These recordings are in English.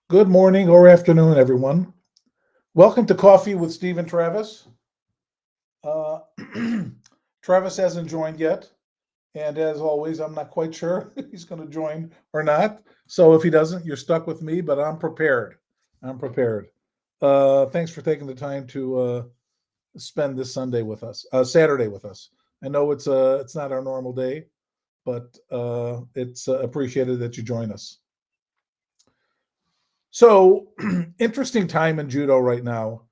Good morning or afternoon, everyone. Welcome to Coffee with Steve and Travis. Uh, Travis hasn't joined yet, and as always, I'm not quite sure if he's going to join or not. So if he doesn't, you're stuck with me, but I'm prepared. I'm prepared. Thanks for taking the time to spend this Saturday with us. I know it's not our normal day, but it's appreciated that you join us. So interesting time in judo right now.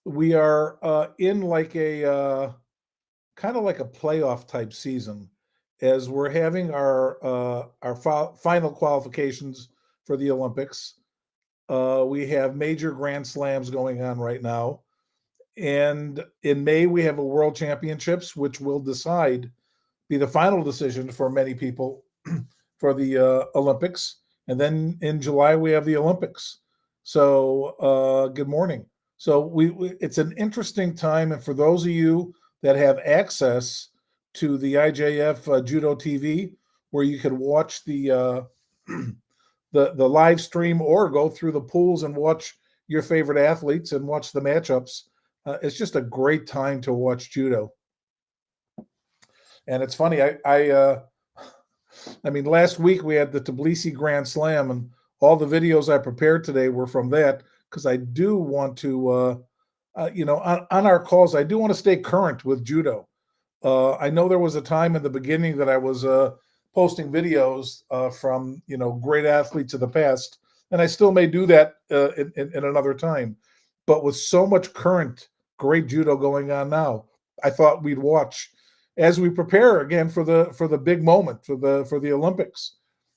We are in like a kind of like a playoff type season, as we're having our final qualifications for the Olympics. We have major Grand Slams going on right now, and in May we have a World Championships, which will be the final decision for many people for the Olympics. And then in July we have the Olympics. So good morning. So it's an interesting time, and for those of you that have access to the IJF Judo TV, where you can watch the live stream or go through the pools and watch your favorite athletes and watch the matchups, it's just a great time to watch judo. And it's funny, I mean, last week we had the Tbilisi Grand Slam, and all the videos I prepared today were from that, because I do want to, on our calls, I do want to stay current with judo. I know there was a time in the beginning that I was posting videos from, great athletes of the past, and I still may do that in another time. But with so much current great judo going on now, I thought we'd watch as we prepare again for the big moment for the Olympics,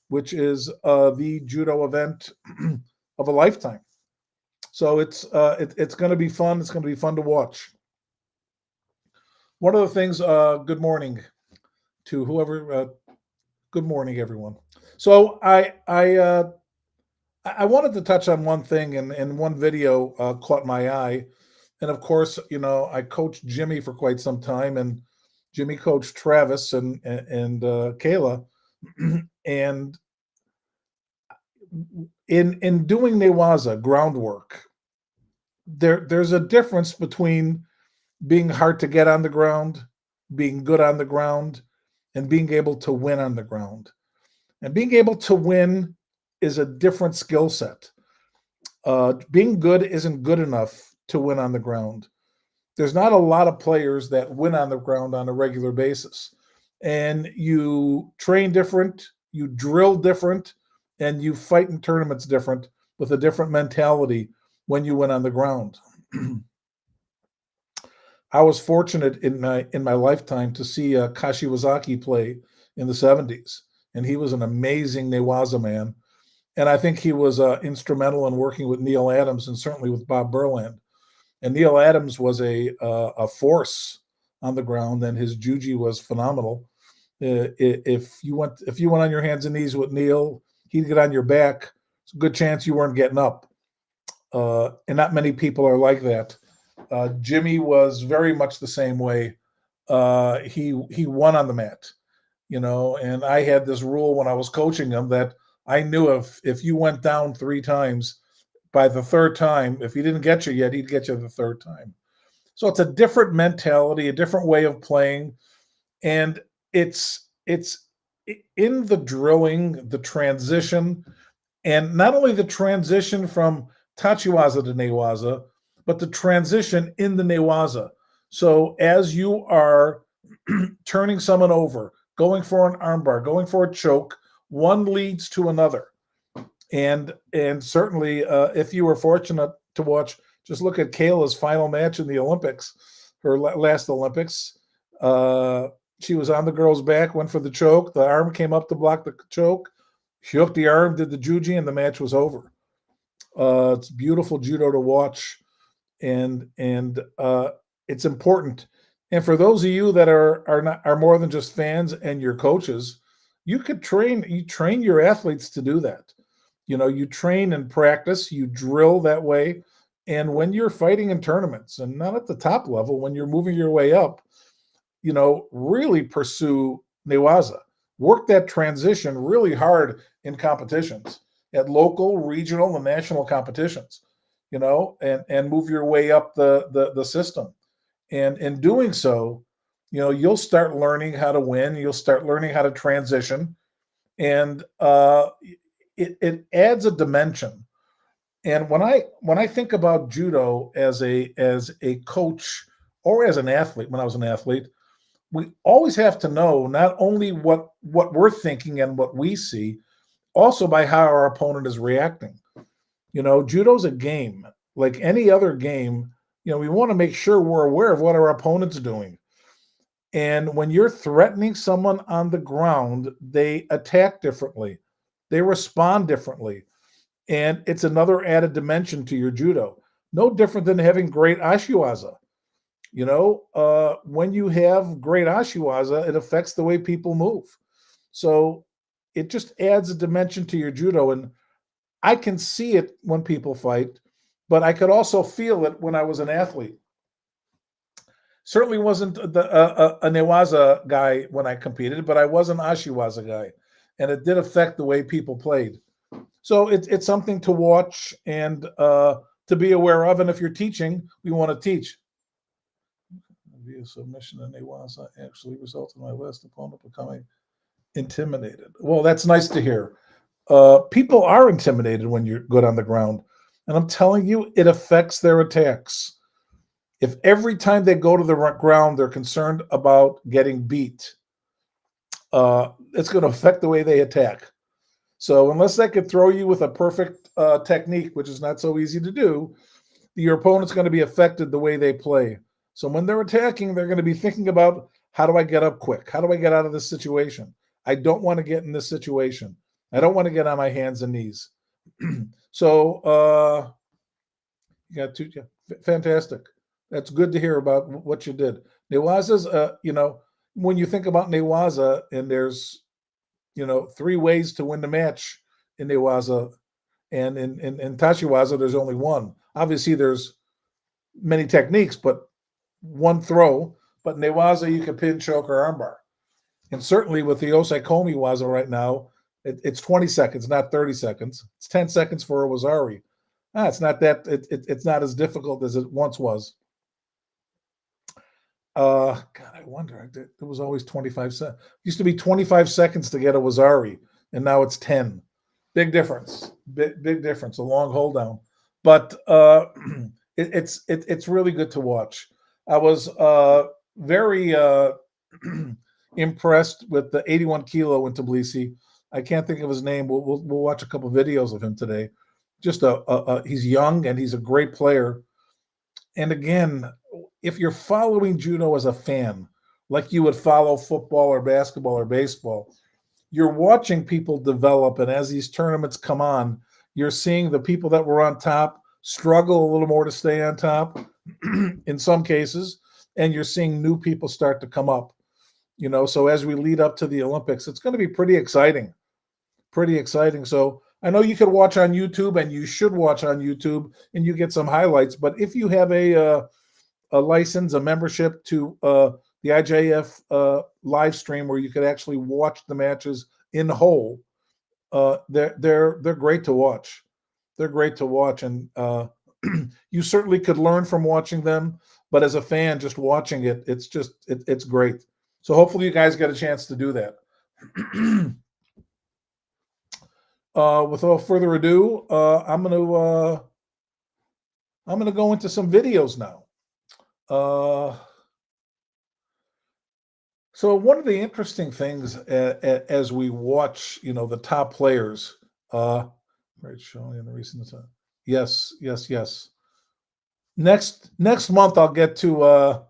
which is the judo event of a lifetime. So it's going to be fun. It's going to be fun to watch. One of the things. Good morning to whoever. Good morning, everyone. So I wanted to touch on one thing, and one video caught my eye, and of course, I coached Jimmy for quite some time, and Jimmy coached Travis and Kayla, and in doing ne-waza groundwork, there's a difference between being hard to get on the ground, being good on the ground, and being able to win on the ground. And being able to win is a different skill set. Being good isn't good enough to win on the ground. There's not a lot of players that win on the ground on a regular basis. And you train different, you drill different, and you fight in tournaments different with a different mentality when you win on the ground. I was fortunate in my lifetime to see Kashiwazaki play in the 70s, and he was an amazing ne-waza man. And I think he was instrumental in working with Neil Adams and certainly with Bob Berland. And Neil Adams was a force on the ground, and his juji was phenomenal. If you went on your hands and knees with Neil, he'd get on your back. It's a good chance you weren't getting up. And not many people are like that. Jimmy was very much the same way. He won on the mat, and I had this rule when I was coaching him that I knew if you went down 3 times, by the third time, if he didn't get you yet, he'd get you the third time. So it's a different mentality, a different way of playing, and it's in the drilling, the transition, and not only the transition from tachiwaza to ne-waza, but the transition in the ne-waza. So as you are turning someone over, going for an armbar, going for a choke, one leads to another. And certainly, if you were fortunate to watch, just look at Kayla's final match in the Olympics, her last Olympics. She was on the girl's back, went for the choke. The arm came up to block the choke. She hooked the arm, did the juji, and the match was over. It's beautiful judo to watch, and it's important. And for those of you that are more than just fans and your coaches, you train your athletes to do that. You train and practice, you drill that way. And when you're fighting in tournaments, and not at the top level, when you're moving your way up, really pursue ne-waza. Work that transition really hard in competitions. at local, regional, and national competitions, and move your way up the system. And in doing so, you'll start learning how to win. You'll start learning how to transition, and it adds a dimension. And when I think about judo as a coach or as an athlete, when I was an athlete, we always have to know not only what we're thinking and what we see, also by how our opponent is reacting. Judo's a game like any other game. We want to make sure we're aware of what our opponent's doing. And when you're threatening someone on the ground, they attack differently, they respond differently, and it's another added dimension to your judo. No different than having great ashiwaza. When you have great ashiwaza, it affects the way people move. So it just adds a dimension to your judo. And I can see it when people fight, but I could also feel it when I was an athlete. Certainly wasn't a ne-waza guy when I competed, but I was an ashiwaza guy, and it did affect the way people played. So it's something to watch and to be aware of. And if you're teaching, we want to teach. Via submission and ne-waza actually resulted in my last opponent becoming intimidated. Well, that's nice to hear. People are intimidated when you're good on the ground, and I'm telling you, it affects their attacks. If every time they go to the ground they're concerned about getting beat, it's going to affect the way they attack. So unless they could throw you with a perfect technique, which is not so easy to do, your opponent's going to be affected the way they play. So when they're attacking, they're going to be thinking about, how do I get up quick? How do I get out of this situation? I don't want to get in this situation. I don't want to get on my hands and knees. So you got two. Yeah, fantastic. That's good to hear about what you did. Ne-waza's, when you think about ne-waza, and there's, three ways to win the match in ne-waza, and in tachiwaza, there's only one. Obviously, there's many techniques, but one throw. But ne-waza, you can pin, choke, or armbar. And certainly with the osai komi waza right now, it's 20 seconds, not 30 seconds. It's 10 seconds for a wazari. It's not that it's not as difficult as it once was. God, I wonder. It was always 25 seconds. Used to be 25 seconds to get a wazari, and now it's 10. Big difference. Big difference. A long hold down, but it's really good to watch. I was very impressed with the 81 kilo in Tbilisi. I can't think of his name. We'll watch a couple videos of him today. Just he's young and he's a great player. And again, if you're following judo as a fan, like you would follow football or basketball or baseball, you're watching people develop. And as these tournaments come on, you're seeing the people that were on top struggle a little more to stay on top in some cases. And you're seeing new people start to come up, so as we lead up to the Olympics, it's going to be pretty exciting. So I know you could watch on YouTube, and you should watch on YouTube, and you get some highlights. But if you have a license, a membership to the IJF live stream where you could actually watch the matches in whole, they're great to watch. They're great to watch, and you certainly could learn from watching them. But as a fan, just watching it, it's great. So hopefully you guys get a chance to do that. Without further ado, I'm gonna go into some videos now. So one of the interesting things as we watch, the top players, right, showing in the recent time. Yes. Next month I'll get to.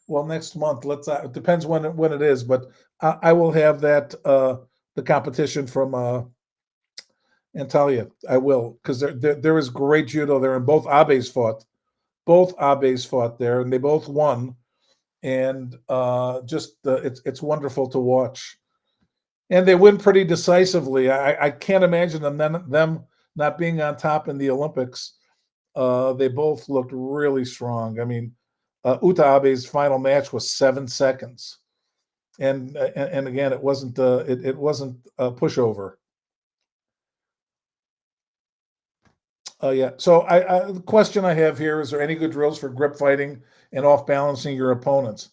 Next month. It depends when it is, but I will have that the competition from Antalya. I will, because there is great judo there, and both Abes fought. There, and they both won. And it's wonderful to watch, and they win pretty decisively. I can't imagine them not being on top in the Olympics. They both looked really strong. I mean, Uta Abe's final match was 7 seconds, and again, it wasn't a pushover. Yeah. So the question I have here is there any good drills for grip fighting and off balancing your opponents?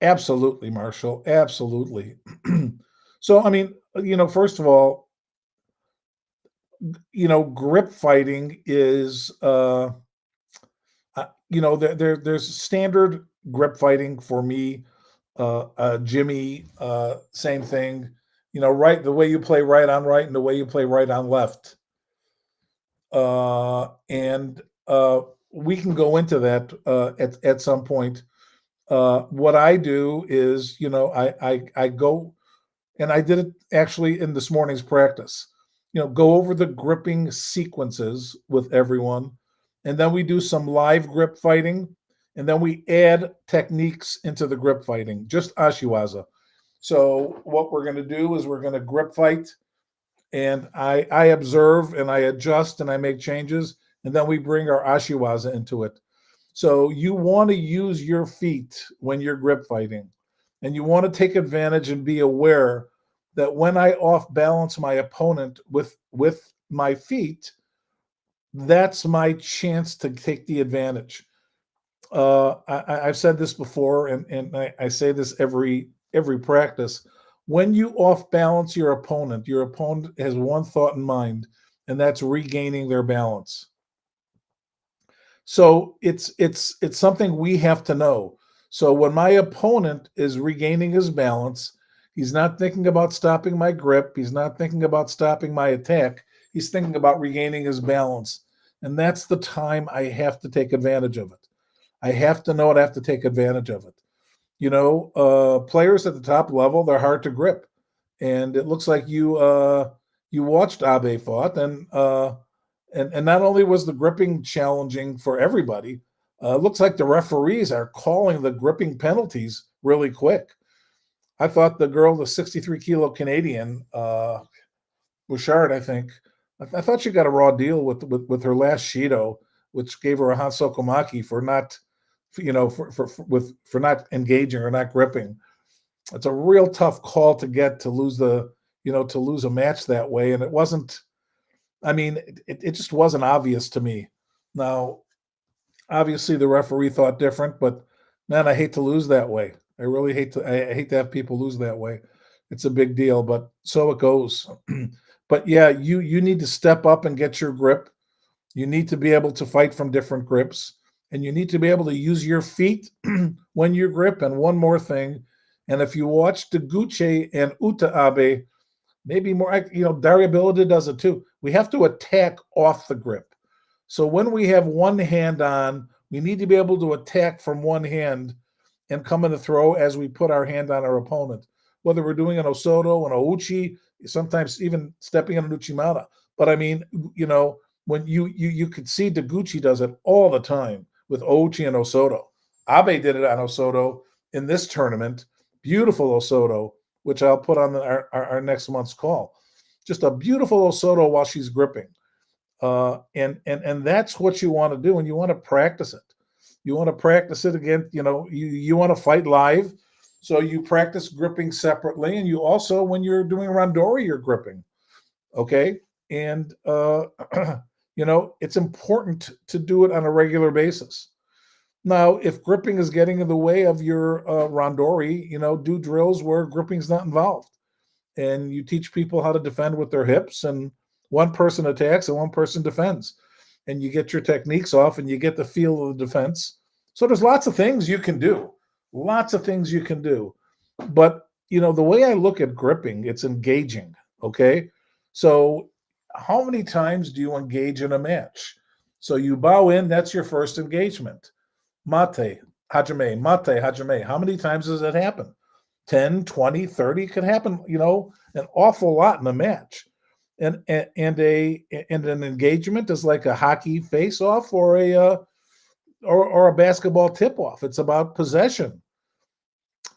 Absolutely, Marshall. Absolutely. So, I mean, first of all, grip fighting is, there's standard grip fighting for me. Jimmy, same thing. Right, the way you play right on right and the way you play right on left. And we can go into that at some point. What I do is, I go, and I did it actually in this morning's practice. Go over the gripping sequences with everyone, and then we do some live grip fighting, and then we add techniques into the grip fighting, just ashiwaza. So what we're going to do is we're going to grip fight, and I observe and I adjust and I make changes, and then we bring our ashiwaza into it. So you want to use your feet when you're grip fighting, and you want to take advantage and be aware that when I off balance my opponent with my feet, that's my chance to take the advantage. I've said this before, and I say this every practice. When you off balance your opponent has one thought in mind, and that's regaining their balance. So it's something we have to know. So when my opponent is regaining his balance, he's not thinking about stopping my grip. He's not thinking about stopping my attack. He's thinking about regaining his balance. And that's the time I have to take advantage of it. I have to know it. I have to take advantage of it. Players at the top level, they're hard to grip. And it looks like you watched Abe fought, and not only was the gripping challenging for everybody, it looks like the referees are calling the gripping penalties really quick. I thought the girl, the 63-kilo Canadian, Bouchard, I think, I thought she got a raw deal with her last Shido, which gave her a Hansokomaki for not, for not engaging or not gripping. It's a real tough call to get to lose a match that way, and it wasn't. I mean, it just wasn't obvious to me. Now, obviously, the referee thought different, but man, I hate to lose that way. I really hate to. I hate to have people lose that way. It's a big deal, but so it goes. But yeah, you need to step up and get your grip. You need to be able to fight from different grips, and you need to be able to use your feet when you grip. And one more thing, and if you watch Deguche and Uta Abe, maybe more, Daria Bilida does it too. We have to attack off the grip. So when we have one hand on, we need to be able to attack from one hand and come in the throw as we put our hand on our opponent. Whether we're doing an Osoto, an Ouchi, sometimes even stepping in an Uchimata. But I mean, when you could see Deguchi does it all the time with Ouchi and Osoto. Abe did it on Osoto in this tournament. Beautiful Osoto, which I'll put on our next month's call. Just a beautiful Osoto while she's gripping. And that's what you want to do, and you want to practice it. You want to practice it again. You want to fight live, so you practice gripping separately, and you also, when you're doing randori, you're gripping. Okay, and it's important to do it on a regular basis. Now, if gripping is getting in the way of your randori, do drills where gripping's not involved, and you teach people how to defend with their hips, and one person attacks and one person defends, and you get your techniques off and you get the feel of the defense. So there's lots of things you can do, but the way I look at gripping, it's engaging. Okay, so how many times do you engage in a match? So you bow in, that's your first engagement. Mate, hajime, mate, hajime. How many times does that happen? 10, 20, 30 could happen, an awful lot in a match. And an engagement is like a hockey face-off or a basketball tip-off. It's about possession.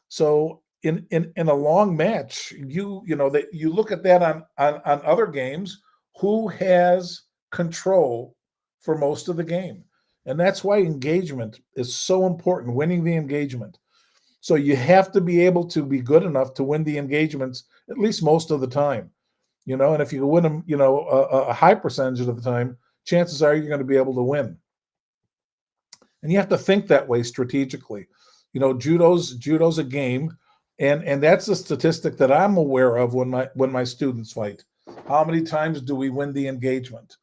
So in a long match, you look at that on other games, who has control for most of the game. And that's why engagement is so important, winning the engagement. So you have to be able to be good enough to win the engagements at least most of the time, and if you win them, a high percentage of the time, chances are you're going to be able to win. And you have to think that way strategically. You know, judo's a game, and that's a statistic that I'm aware of when my students fight. How many times do we win the engagement?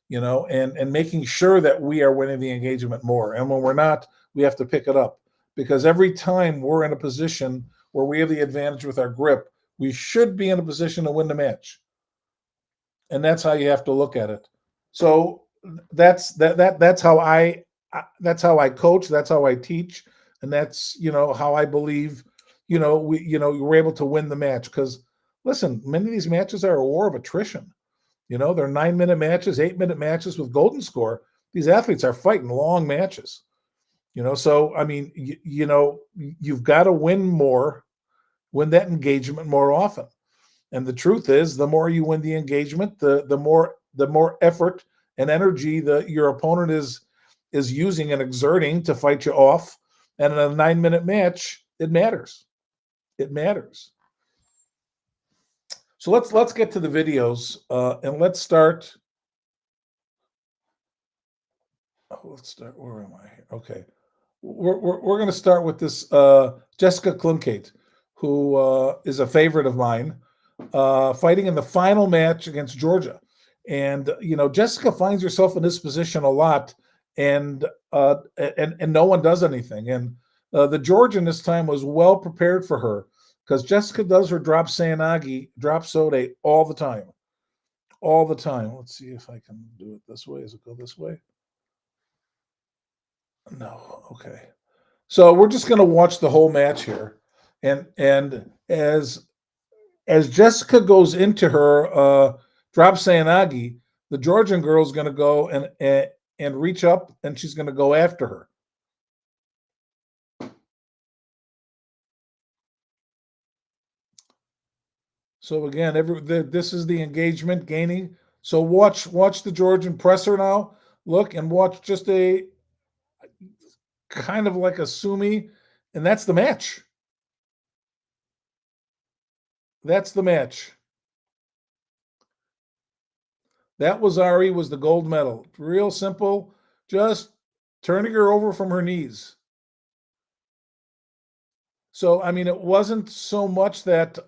You know, and making sure that we are winning the engagement more. And when we're not, we have to pick it up, because every time we're in a position where we have the advantage with our grip, we should be in a position to win the match. And that's how you have to look at it. So that's how I coach, that's how I teach, and that's, you know, how I believe, we're able to win the match. Because listen, many of these matches are a war of attrition. You know, they're 9-minute matches, 8-minute matches with golden score. These athletes are fighting long matches. You know, so I mean, you've got to win that engagement more often. And the truth is, the more you win the engagement, the more effort and energy that your opponent is using and exerting to fight you off. And in a 9-minute match, it matters. It matters. So let's get to the videos, and let's start. Let's start. Where am I here? Okay, we're going to start with this Jessica Klimkate, who is a favorite of mine, fighting in the final match against Georgia. And Jessica finds herself in this position a lot, and no one does anything. And the Georgian this time was well prepared for her, because Jessica does her drop seoinage, drop sode all the time. All the time. Let's see if I can do it this way. Does it go this way? No. Okay. So we're just going to watch the whole match here. And as Jessica goes into her drop seoinage, the Georgian girl is going to go and reach up, and she's going to go after her. So again, this is the engagement gaining. So watch the Georgian presser now. Look, and watch just a kind of like a sumi, and that's the match. That's the match. That was the gold medal. Real simple, just turning her over from her knees. So, I mean, it wasn't so much that,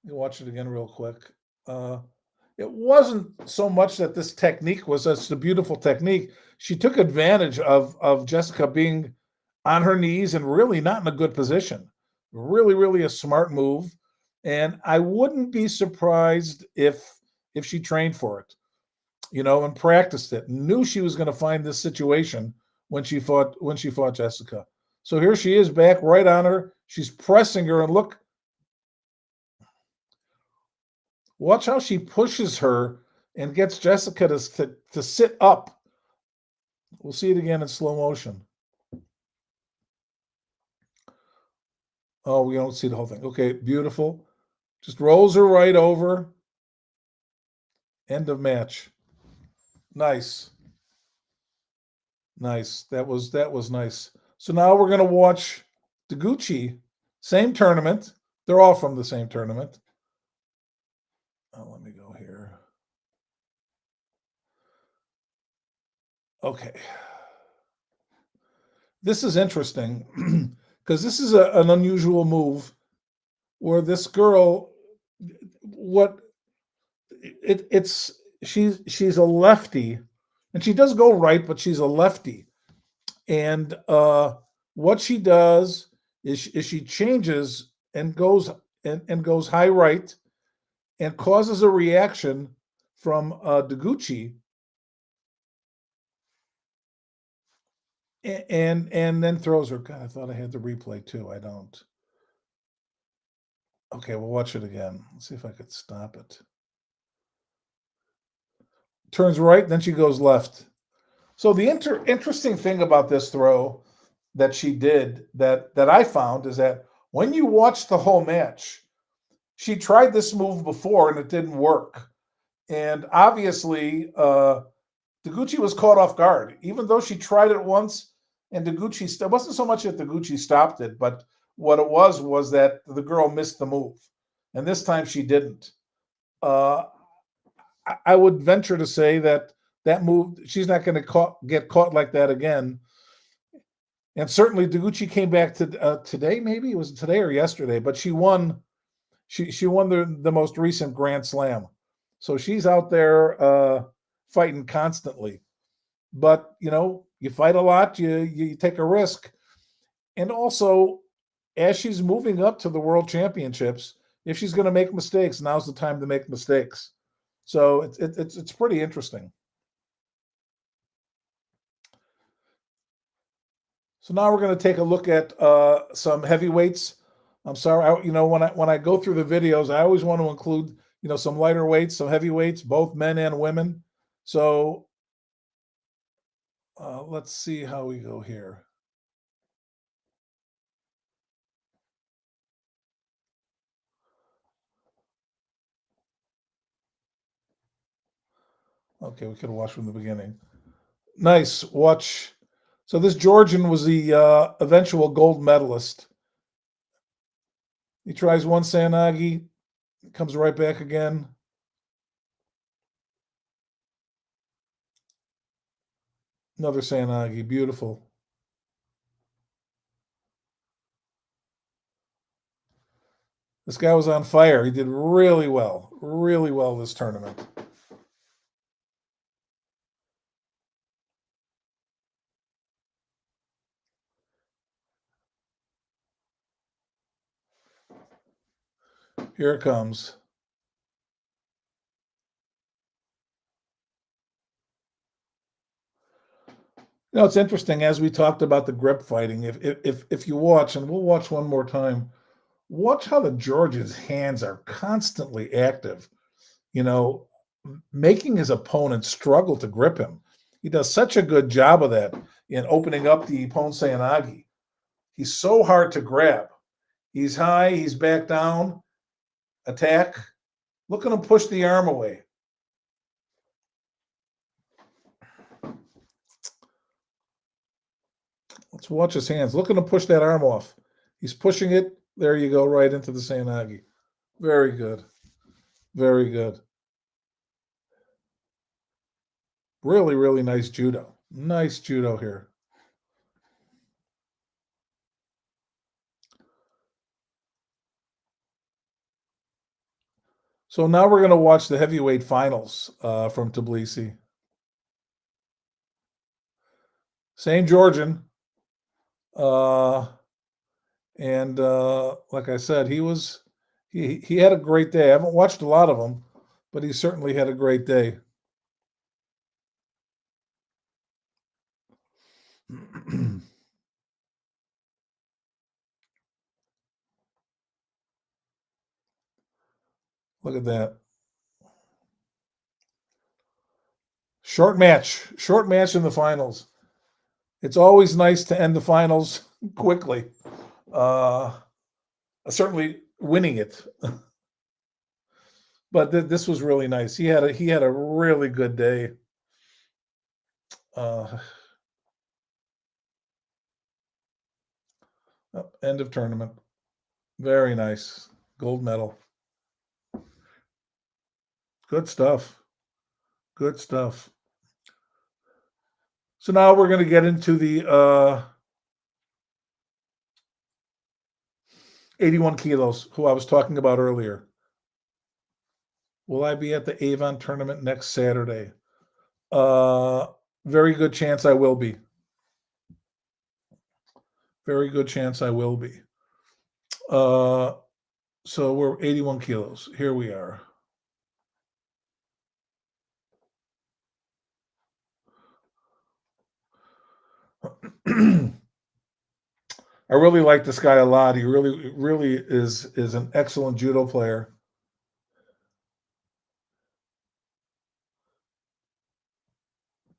let me watch it again real quick. It wasn't so much that this technique was such a beautiful technique. She took advantage of Jessica being on her knees and really not in a good position. Really, really a smart move. And I wouldn't be surprised if she trained for it, and practiced it. Knew she was going to find this situation when she fought Jessica. So here she is back right on her. She's pressing her, and look. Watch how she pushes her and gets Jessica to sit up. We'll see it again in slow motion. Oh, we don't see the whole thing. Okay, beautiful. Just rolls her right over. End of match. Nice. Nice. That was nice. So now we're going to watch Deguchi. Same tournament. They're all from the same tournament. Oh, let me go here. Okay. This is interesting because this is an unusual move where this girl, she's a lefty, and she does go right, but she's a lefty. And what she does is she changes and goes high right, and causes a reaction from Deguchi, and then throws her. God, I thought I had the replay too. I don't. Okay, we'll watch it again. Let's see if I could stop it. Turns right, then she goes left. So the interesting thing about this throw that she did that I found is that when you watch the whole match, she tried this move before and it didn't work. And obviously, Deguchi was caught off guard, even though she tried it once. And Deguchi, it wasn't so much that Deguchi stopped it, but what it was that the girl missed the move. And this time she didn't. I would venture to say that that move, she's not going to get caught like that again. And certainly Deguchi came back to today, maybe it was today or yesterday, but she won. She won the most recent Grand Slam, so she's out there fighting constantly. But you fight a lot, you take a risk, and also as she's moving up to the World Championships, if she's going to make mistakes, now's the time to make mistakes. So it's pretty interesting. So now we're going to take a look at some heavyweights. I'm sorry, when I go through the videos, I always want to include some lighter weights, some heavyweights, both men and women. So let's see how we go here. Okay, we could watch from the beginning. Nice, watch. So this Georgian was the eventual gold medalist. He tries one Sanagi, comes right back again. Another Sanagi, beautiful. This guy was on fire. He did really well this tournament. Here it comes. It's interesting as we talked about the grip fighting. If you watch, and we'll watch one more time, watch how the George's hands are constantly active. You know, making his opponent struggle to grip him. He does such a good job of that in opening up the Ponsei Nagi. He's so hard to grab. He's high, he's back down, attack. Look at him push the arm away. Let's watch his hands. Look at him push that arm off. He's pushing it. There you go, right into the Sanagi. Very good. Very good. Really, really nice judo. Nice judo here. So now we're going to watch the heavyweight finals from Tbilisi. Same Georgian. And like I said, he had a great day. I haven't watched a lot of them, but he certainly had a great day. Look at that. Short match in the finals. It's always nice to end the finals quickly. Certainly winning it, but this was really nice. He had a really good day. End of tournament. Very nice. Gold medal. Good stuff. Good stuff. So now we're going to get into the 81 kilos, who I was talking about earlier. Will I be at the Avon tournament next Saturday? Very good chance I will be. Very good chance I will be. So we're 81 kilos. Here we are. I really like this guy a lot. He really is an excellent judo player.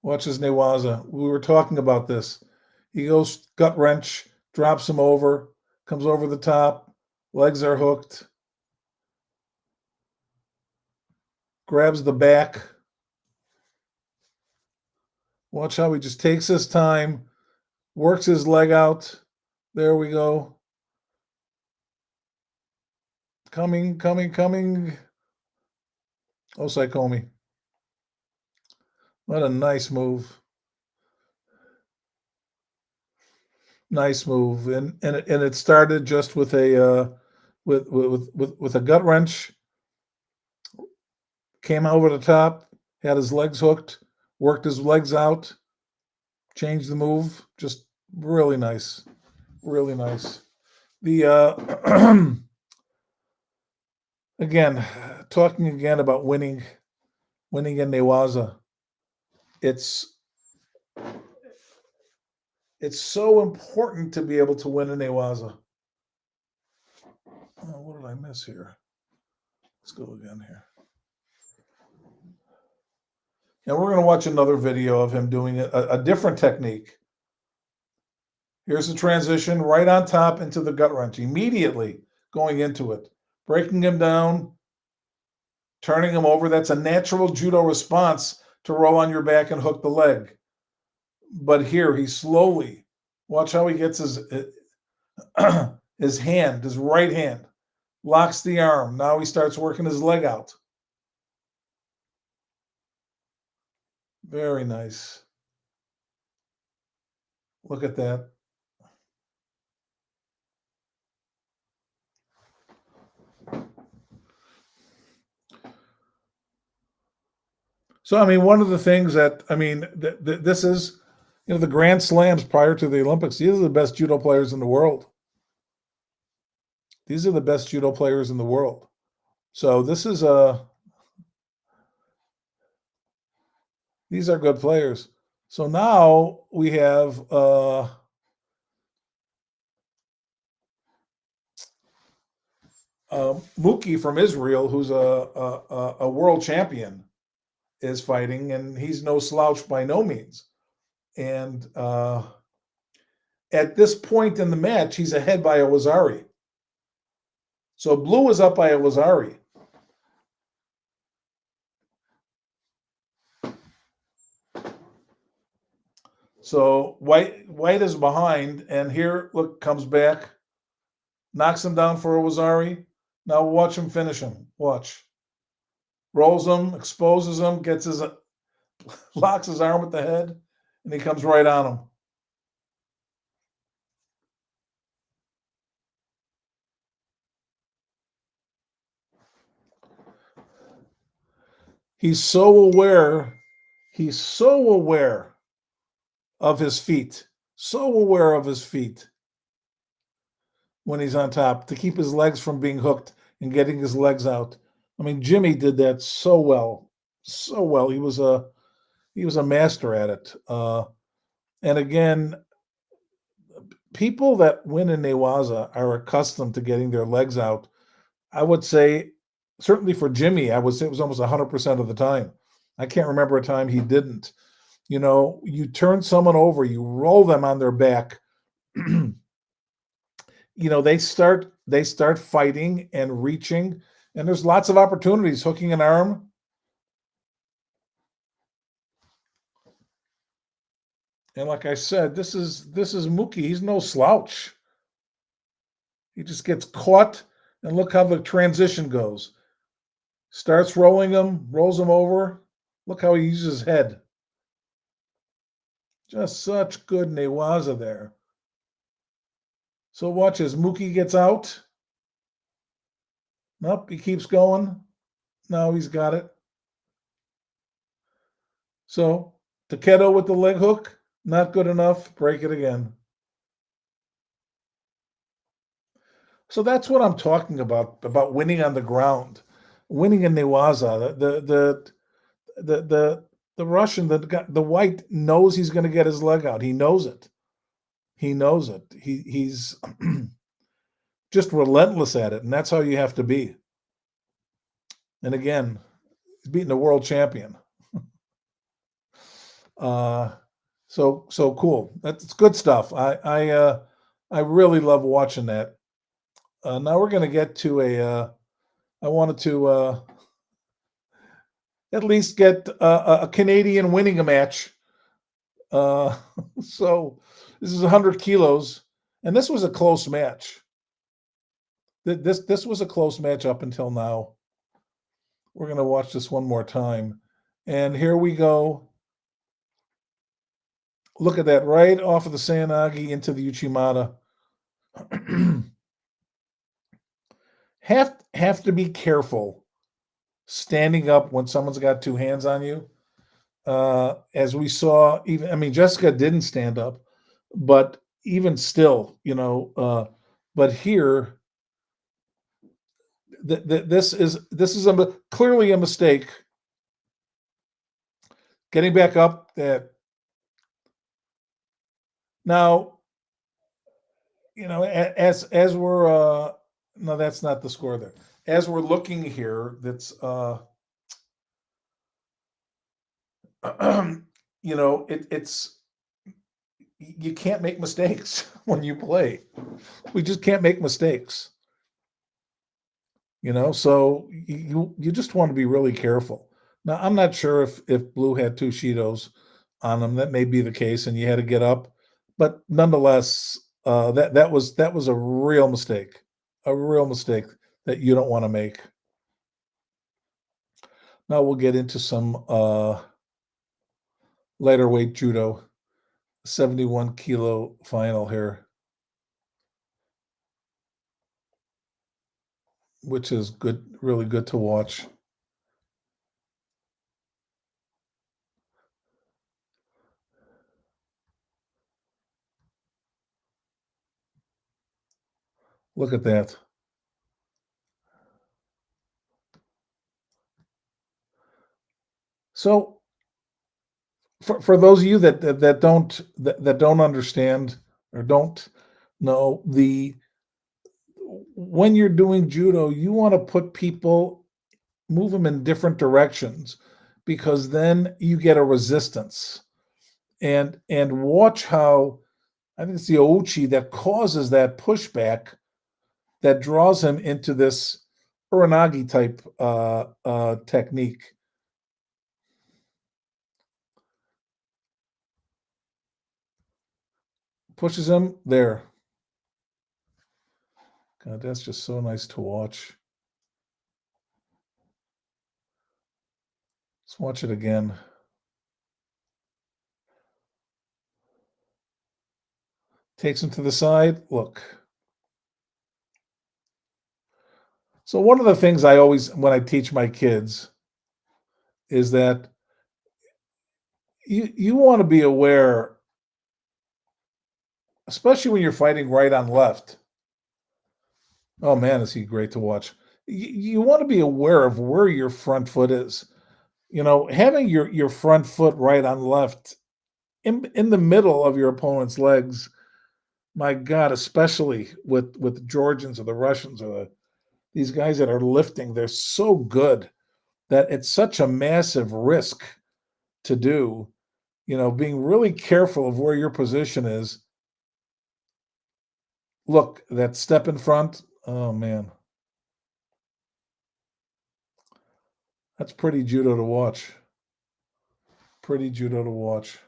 Watch his ne-waza. We were talking about this. He goes gut wrench, drops him over, comes over the top, legs are hooked, grabs the back. Watch how he just takes his time, works his leg out. There we go. Coming. Osaikomi. What a nice move. Nice move. And it started just with a with a gut wrench, came over the top, had his legs hooked, worked his legs out, changed the move. Just really nice. Really nice. The again, talking again about winning in ne-waza. It's it's so important to be able to win in ne-waza. Oh, what did I miss here? Let's go again here. And we're going to watch another video of him doing a different technique. Here's the transition right on top into the gut wrench, immediately going into it, breaking him down, turning him over. That's a natural judo response to roll on your back and hook the leg. But here he slowly, watch how he gets his hand, his right hand, locks the arm. Now he starts working his leg out. Very nice. Look at that. So, I mean, one of the things that, I mean, this is, the Grand Slams prior to the Olympics. These are the best judo players in the world. These are the best judo players in the world. So these are good players. So now we have Muki from Israel, who's a world champion, is fighting, and he's no slouch by no means. And at this point in the match, he's ahead by Awazari. So blue is up by Awazari. So white is behind, and here, look, comes back, knocks him down for Awazari. Now watch him finish him. Watch. Rolls him, exposes him, locks his arm with the head, and he comes right on him. He's so aware. He's so aware of his feet. So aware of his feet when he's on top to keep his legs from being hooked and getting his legs out. I mean, Jimmy did that so well. So well. He was a master at it. And again, people that win in ne-waza are accustomed to getting their legs out. I would say, certainly for Jimmy, I would say it was almost 100% of the time. I can't remember a time he didn't. You turn someone over, you roll them on their back. They start fighting and reaching, and there's lots of opportunities, hooking an arm. And like I said, this is Mookie. He's no slouch. He just gets caught, and look how the transition goes. Starts rolling him, rolls him over. Look how he uses his head. Just such good ne-waza there. So watch as Mookie gets out. Nope, he keeps going. Now he's got it. So Takedo with the leg hook, not good enough. Break it again. So that's what I'm talking about winning on the ground, winning in ne-waza. The Russian, the white knows he's going to get his leg out. He knows it. He knows it. He's just relentless at it, and that's how you have to be. And again, he's beating the world champion. So cool. That's good stuff. I really love watching that. Now we're going to get to I wanted to at least get a Canadian winning a match. So this is 100 kilos, and this was a close match. This was a close match up until now. We're going to watch this one more time, and here we go. Look at that, right off of the Sayanagi into the Uchimata. Have to be careful standing up when someone's got two hands on you. As we saw, even I mean, Jessica didn't stand up, but even still, but here, this is clearly a mistake. Getting back up, that now, as we're no, that's not the score there. As we're looking here, that's it's you can't make mistakes when you play. We just can't make mistakes. So you just want to be really careful. Now, I'm not sure if Blue had two Cheetos on them. That may be the case, and you had to get up, but nonetheless, that was a real mistake that you don't want to make. Now we'll get into some lighter weight judo, 71 kilo final here, which is good, really good to watch. Look at that. So for those of you that don't understand or don't know, the when you're doing judo, you want to put people, move them in different directions, because then you get a resistance. And watch how, I think it's the ouchi that causes that pushback that draws him into this uranagi type technique. Pushes him there. God, that's just so nice to watch. Let's watch it again. Takes him to the side. Look. So one of the things I always, when I teach my kids, is that you want to be aware, especially when you're fighting right on left. Oh man, is he great to watch? You want to be aware of where your front foot is. Having your front foot right on left in the middle of your opponent's legs. My God, especially with the Georgians or the Russians or these guys that are lifting, they're so good that it's such a massive risk to do. Being really careful of where your position is. Look, that step in front. Oh man, that's pretty judo to watch. Pretty judo to watch.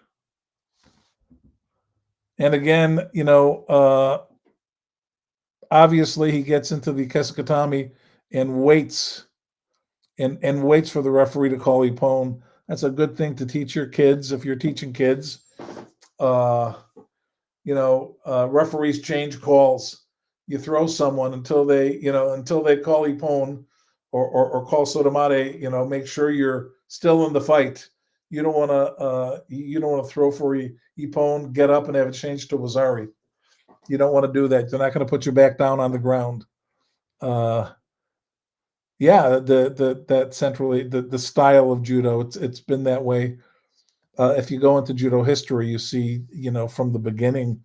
And again, obviously he gets into the Kesikatami and waits and waits for the referee to call Ippon. That's a good thing to teach your kids if you're teaching kids. Referees change calls. You throw someone until they call Ippon or call Sotomate. Make sure you're still in the fight. You don't want to throw for Ippon, get up and have it changed to Wazari. You don't want to do that. They're not going to put you back down on the ground. Yeah, that centrally the style of judo, it's been that way. If you go into judo history, you see, from the beginning,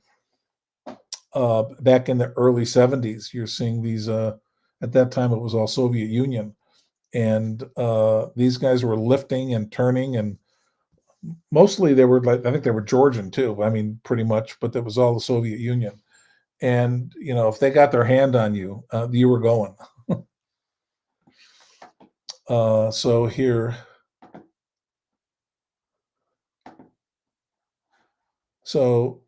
back in the early 70s, you're seeing these. At that time, it was all Soviet Union, and these guys were lifting and turning, and mostly they were I think they were Georgian too. I mean, pretty much, but that was all the Soviet Union. And if they got their hand on you, you were going. So here, so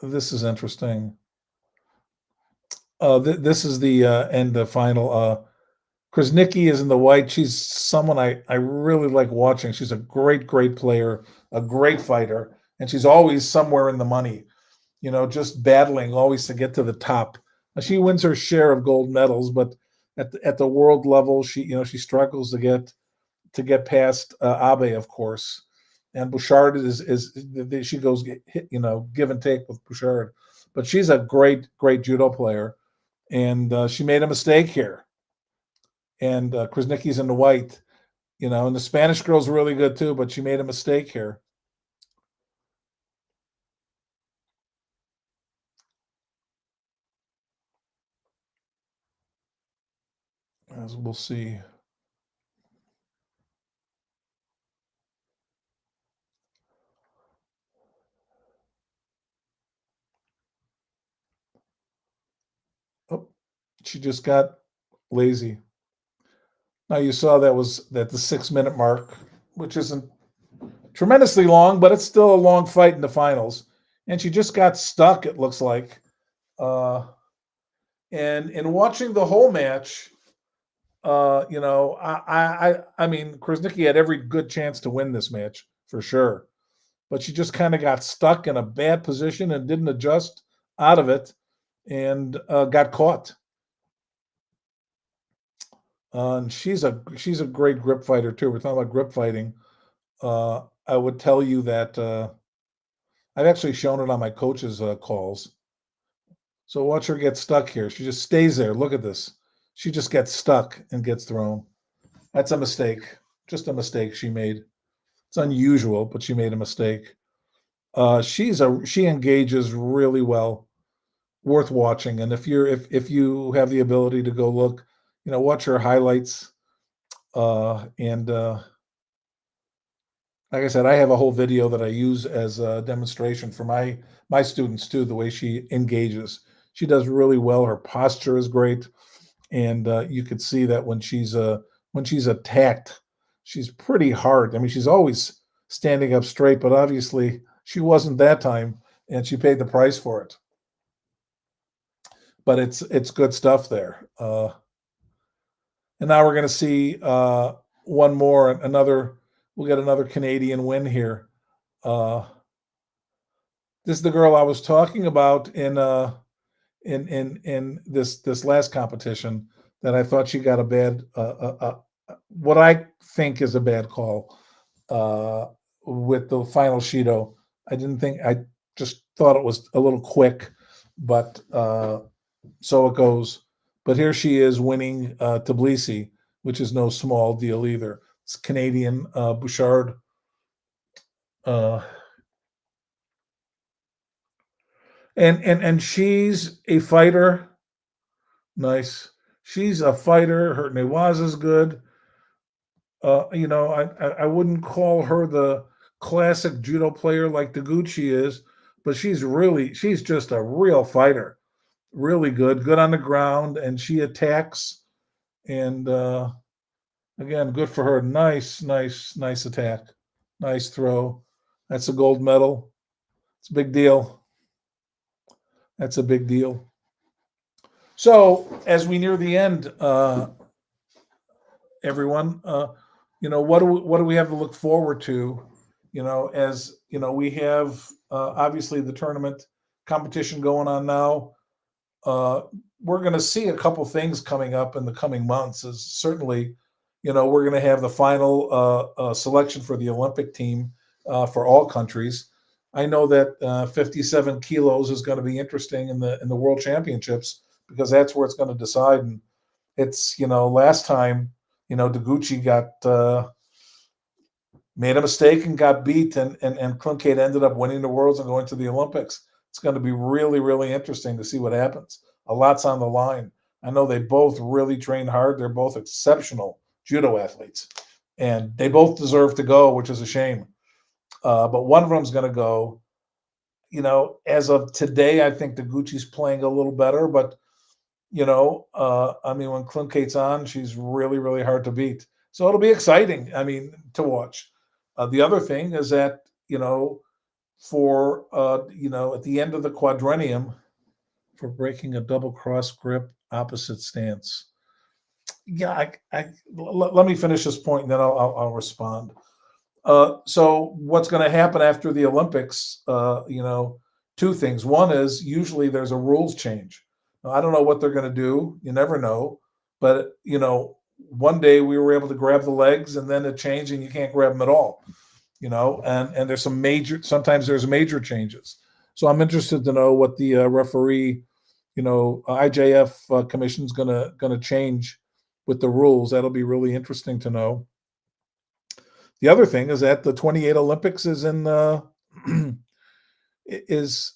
this is interesting. This is the end, the final. Krasnicki is in the white. She's someone I really like watching. She's a great player, a great fighter, and she's always somewhere in the money, just battling always to get to the top. She wins her share of gold medals, but at the world level, she struggles to get past Abe, of course. And Bouchard is she goes hit, give and take with Bouchard, but she's a great judo player, and she made a mistake here. And Krasnicki's in the white, and the Spanish girl's really good too, but she made a mistake here. As we'll see. Oh, she just got lazy. Now you saw that was at the 6 minute mark, which isn't tremendously long, but it's still a long fight in the finals. And she just got stuck, it looks like. Uh, and in watching the whole match, I mean, Krasnicki had every good chance to win this match for sure, but she just kind of got stuck in a bad position and didn't adjust out of it, and got caught. And she's a great grip fighter too. We're talking about grip fighting. I would tell you that I've actually shown it on my coach's calls. So watch her get stuck here. She just stays there. Look at this. She just gets stuck and gets thrown. That's a mistake. Just a mistake she made. It's unusual, but she made a mistake. She engages really well. Worth watching. And if you have the ability to go look, watch her highlights. And like I said, I have a whole video that I use as a demonstration for my students too. The way she engages, she does really well. Her posture is great, and you could see that when she's attacked, she's pretty hard. I mean, she's always standing up straight, but obviously she wasn't that time, and she paid the price for it. But it's good stuff there. And now we're going to see one more, we'll get another Canadian win here. This is the girl I was talking about in this last competition that I thought she got a bad what I think is a bad call with the final Shido. I just thought it was a little quick, but so it goes. But here she is winning Tbilisi, which is no small deal either. It's Canadian Bouchard. And she's a fighter. Nice. She's a fighter. Her ne-waza is good. I wouldn't call her the classic judo player like Deguchi is, but she's just a real fighter. Really good on the ground, and she attacks. And again, good for her. Nice attack. Nice throw. That's a gold medal. It's a big deal. That's a big deal. So as we near the end, everyone, what do we have to look forward to? As we have obviously the tournament competition going on now. We're going to see a couple things coming up in the coming months. Is certainly, we're going to have the final selection for the Olympic team for all countries. I know that 57 kilos is going to be interesting in the World Championships because that's where it's going to decide. And it's last time Deguchi got made a mistake and got beat, and Klunkate ended up winning the Worlds and going to the Olympics. It's going to be really interesting to see what happens. A lot's on the line. I know they both really train hard. They're both exceptional judo athletes, and they both deserve to go, which is a shame. But one of them's going to go. As of today, I think Deguchi's playing a little better, but I mean, when Klunkate's on, she's really hard to beat. So it'll be exciting. I mean, to watch. The other thing is that for at the end of the quadrennium, for breaking a double cross grip opposite stance. Yeah, let me finish this point and then I'll respond. So what's going to happen after the Olympics? Two things. One is usually there's a rules change. Now, I don't know what they're going to do. You never know. But one day we were able to grab the legs, and then it changed, and you can't grab them at all. And there's some major. Sometimes there's major changes. So I'm interested to know what the referee, IJF commission's gonna change with the rules. That'll be really interesting to know. The other thing is that the 28 Olympics is in is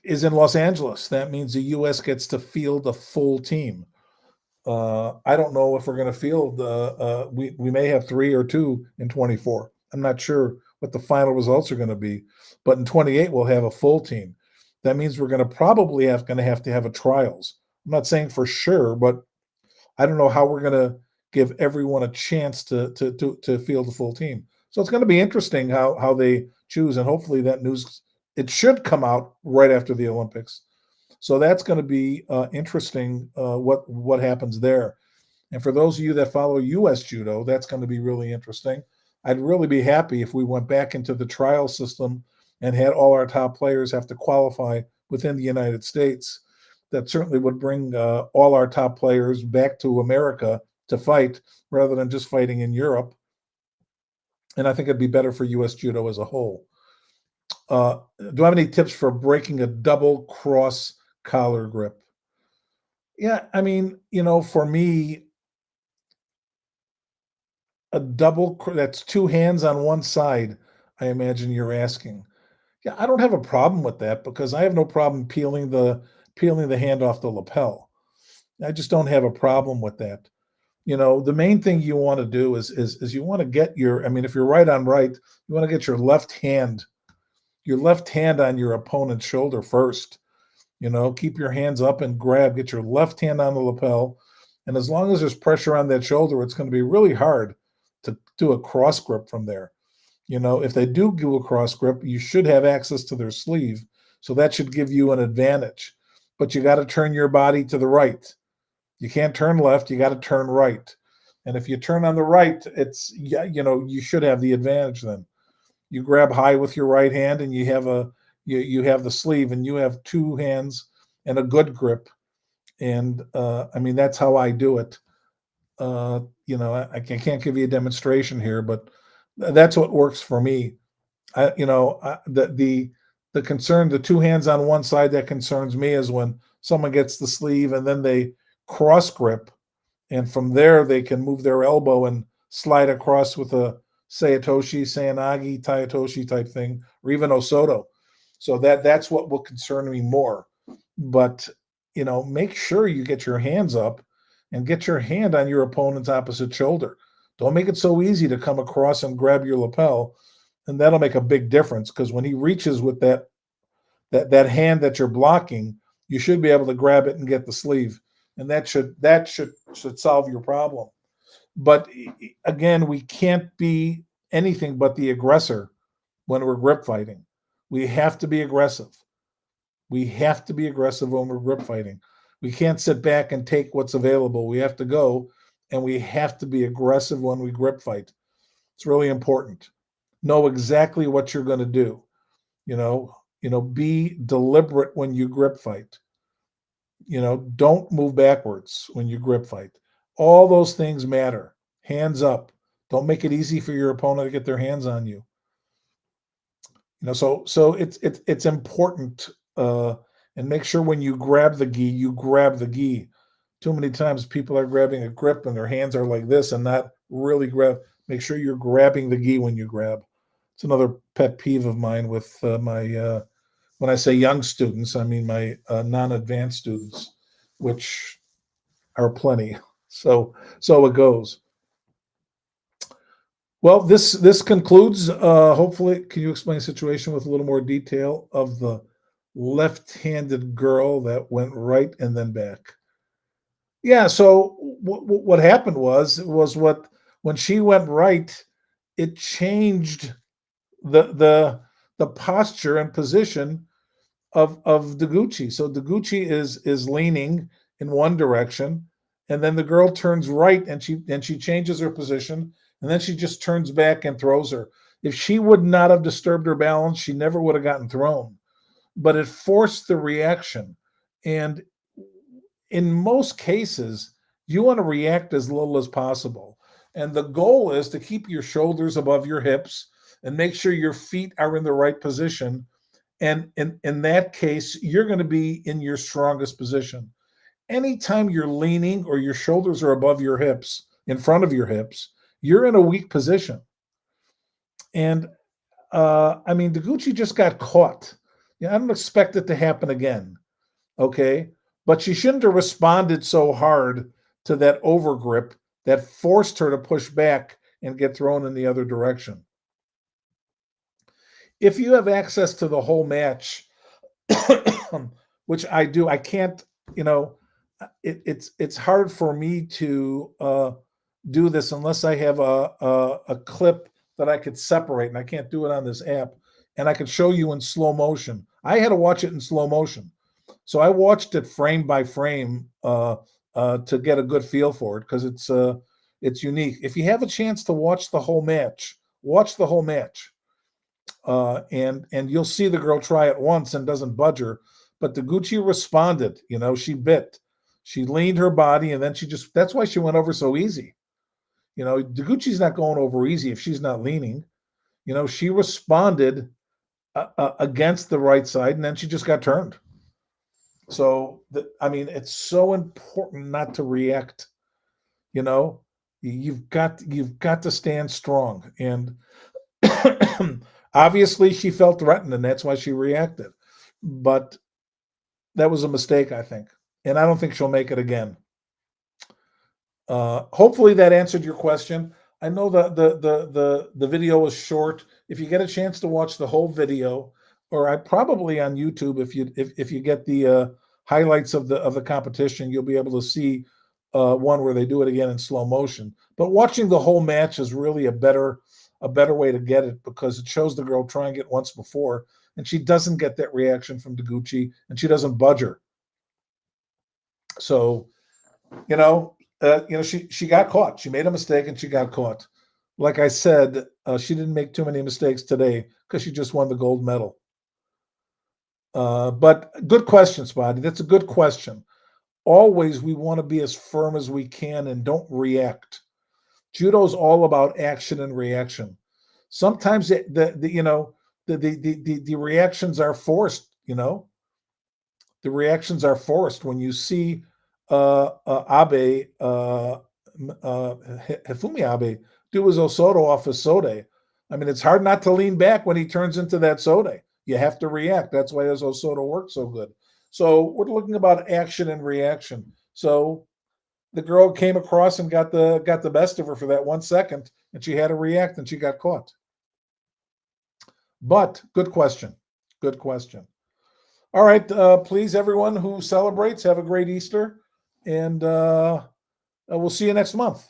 is in Los Angeles. That means the U.S. gets to field a full team. I don't know if we're going to field. We may have three or two in 24. I'm not sure what the final results are going to be, but in 28 we'll have a full team. That means we're going to probably have to have a trials. I'm not saying for sure, but I don't know how we're going to give everyone a chance to field a full team. So it's going to be interesting how they choose, and hopefully that news it should come out right after the Olympics. So that's going to be interesting. What happens there, and for those of you that follow U.S. Judo, that's going to be really interesting. I'd really be happy if we went back into the trial system and had all our top players have to qualify within the United States. That certainly would bring all our top players back to America to fight rather than just fighting in Europe. And I think it'd be better for U.S. Judo as a whole. Do I have any tips for breaking a double cross collar grip? Yeah, I mean, for me, a that's two hands on one side, I imagine you're asking. Yeah, I don't have a problem with that because I have no problem peeling the hand off the lapel. I just don't have a problem with that. The main thing you want to do is you want to get if you're right on right, you want to get your left hand on your opponent's shoulder first. Keep your hands up and get your left hand on the lapel. And as long as there's pressure on that shoulder, it's going to be really hard to do a cross grip from there. If they do a cross grip, you should have access to their sleeve. So that should give you an advantage. But you got to turn your body to the right. You can't turn left, you got to turn right. And if you turn on the right, you should have the advantage then. You grab high with your right hand and you have the sleeve and you have two hands and a good grip. And that's how I do it. I can't give you a demonstration here, but that's what works for me. The concern, the two hands on one side that concerns me is when someone gets the sleeve and then they cross grip, and from there they can move their elbow and slide across with a Sayatoshi, Sayanagi, Tayatoshi type thing, or even Osoto. So that's what will concern me more. But make sure you get your hands up and get your hand on your opponent's opposite shoulder. Don't make it so easy to come across and grab your lapel, and that'll make a big difference because when he reaches with that hand that you're blocking, you should be able to grab it and get the sleeve, and that should solve your problem. But again, we can't be anything but the aggressor when we're grip fighting. We have to be aggressive. We have to be aggressive when we're grip fighting. We can't sit back and take what's available. We have to go, and we have to be aggressive when we grip fight. It's really important. Know exactly what you're going to do. Be deliberate when you grip fight. Don't move backwards when you grip fight. All those things matter. Hands up. Don't make it easy for your opponent to get their hands on you. So it's important. And make sure when you grab the gi, you grab the gi. Too many times people are grabbing a grip and their hands are like this and not really grab. Make sure you're grabbing the gi when you grab. It's another pet peeve of mine with my when I say young students, I mean my non-advanced students, which are plenty. So it goes. Well, this concludes. Hopefully, can you explain the situation with a little more detail of the left-handed girl that went right and then back? Yeah. So what happened was when she went right, it changed the posture and position of Deguchi. So Deguchi is leaning in one direction, and then the girl turns right and she changes her position, and then she just turns back and throws her. If she would not have disturbed her balance, she never would have gotten thrown. But it forced the reaction. And in most cases, you want to react as little as possible. And the goal is to keep your shoulders above your hips and make sure your feet are in the right position. And in that case, you're going to be in your strongest position. Anytime you're leaning or your shoulders are above your hips, in front of your hips, you're in a weak position. And I mean, Deguchi just got caught. Yeah, I don't expect it to happen again. Okay. But she shouldn't have responded so hard to that overgrip that forced her to push back and get thrown in the other direction. If you have access to the whole match, which I do, I can't, you know, it's hard for me to do this unless I have a clip that I could separate, and I can't do it on this app, and I could show you in slow motion. I had to watch it in slow motion. So I watched it frame by frame to get a good feel for it because it's unique. If you have a chance to watch the whole match, watch the whole match, and you'll see the girl try it once and doesn't budge her. But Deguchi responded. You know, she bit, she leaned her body, and then she just. That's why she went over so easy. You know, Deguchi's not going over easy if she's not leaning. You know, she responded against the right side, and then she just got turned. So, I mean, it's so important not to react. You know, you've got to stand strong. And obviously, she felt threatened, and that's why she reacted. But that was a mistake, I think, and I don't think she'll make it again. Hopefully, that answered your question. I know the video was short. If you get a chance to watch the whole video, or I probably on YouTube, if you get the highlights of the competition, you'll be able to see one where they do it again in slow motion. But watching the whole match is really a better way to get it because it shows the girl trying it once before, and she doesn't get that reaction from Deguchi, and she doesn't budge her. So, she got caught. She made a mistake and she got caught. Like I said, she didn't make too many mistakes today because she just won the gold medal. But good question, Spotty. That's a good question. Always we want to be as firm as we can and don't react. Judo is all about action and reaction. Sometimes the reactions are forced. You know, the reactions are forced when you see Hifumi Abe do his Osoto off his Sode. I mean, it's hard not to lean back when he turns into that Sode. You have to react. That's why his Osoto works so good. So we're looking about action and reaction. So the girl came across and got the best of her for that 1 second, and she had to react, and she got caught. But good question. Good question. All right. Please, everyone who celebrates, have a great Easter, and we'll see you next month.